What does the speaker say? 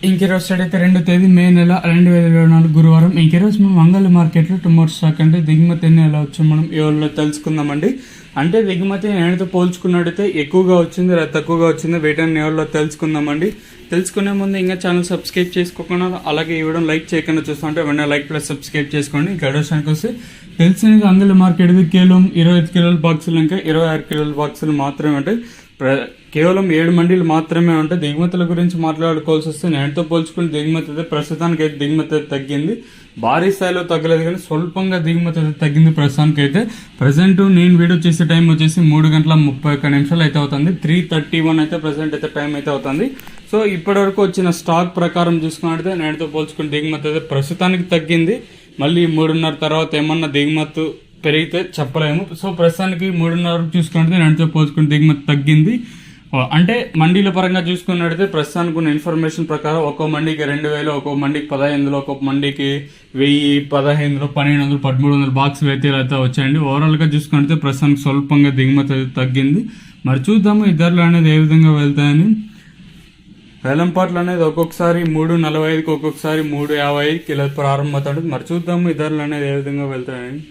ఇంకెరోజు side అయితే 2వ తేదీ మే నెల 2024 గురువారం. ఇంకెరోజు మనం మంగళ మార్కెట్లో టుమారో స్టాక్ అంటే దిగుమతి ఎన్ని ఎలా వచ్చో మనం ఈ రోజులో తెలుసుకుందామండి. అంటే దిగుమతి నేనుతో పోల్చుకున్నట్టయితే ఎక్కువగా వచ్చింది లేదా తక్కువగా వచ్చింది వీటిని ఎవరిలో తెలుసుకుందామండి. తెలుసుకునే ముందు ఇంకా ఛానల్ సబ్స్క్రైబ్ చేసుకోకుండా అలాగే ఈ వీడియో లైక్ చేయకుండా చూస్తుంటే వెంటనే లైక్ ప్లస్ సబ్స్క్రైబ్ చేసుకోండి. గడోషానికి వస్తే తెలిసినది అంగళ మార్కెట్ కేవలం 25 కిలోల బాక్సులు ఇంకా 26 కిలోల బాక్సులు మాత్రమే ఉంటాయి. కేవలం 7 మండీలు మాత్రమే ఉంటాయి. దిగుమతుల గురించి మాట్లాడుకోవాల్సి వస్తే నేటితో పోల్చుకుని దిగుమతి అయితే ప్రస్తుతానికి అయితే దిగుమతి అయితే తగ్గింది. భారీ స్థాయిలో తగ్గలేదు కానీ స్వల్పంగా దిగుమతి అయితే తగ్గింది ప్రస్తుతానికి అయితే. ప్రజెంట్ నేను వీడియో చేసే టైం వచ్చేసి 3:31 అయితే అవుతుంది. 3:31 అయితే ప్రజెంట్ అయితే టైం అయితే అవుతుంది. సో ఇప్పటి వరకు వచ్చిన స్టాక్ ప్రకారం చూసుకున్నట్టయితే నేటితో పోల్చుకుని దిగుమతి అయితే ప్రస్తుతానికి తగ్గింది. మళ్ళీ 3:30 తర్వాత ఏమన్నా దిగుమతి పెరిగితే చెప్పలేము. సో ప్రస్తుతానికి 3:30 చూసుకున్నట్టు నేటితో పోల్చుకుని దిగుమతి తగ్గింది. అంటే మండీల పరంగా చూసుకున్నట్టయితే ప్రస్తుతానికి ఉన్న ఇన్ఫర్మేషన్ ప్రకారం ఒక్కో మండీకి 2,000, ఒక్కో మండీకి 1500, ఒక్కొక్క మండీకి 1000, 1500, 1200, 1300 బాక్సులు అయితే వచ్చాయండి. ఓవరాల్గా చూసుకుంటే ప్రస్తుతానికి స్వల్పంగా దిగుమతి అయితే తగ్గింది. మరి చూద్దాము ఈ ధరలు అనేది ఏ విధంగా వెళ్తాయని. వేలంపాట్లు అనేది ఒక్కొక్కసారి 3:45, ఒక్కొక్కసారి 3:55 కిలో ప్రారంభమవుతుంది. మరి చూద్దాము ఈ ధరలు అనేది ఏ విధంగా వెళ్తాయని.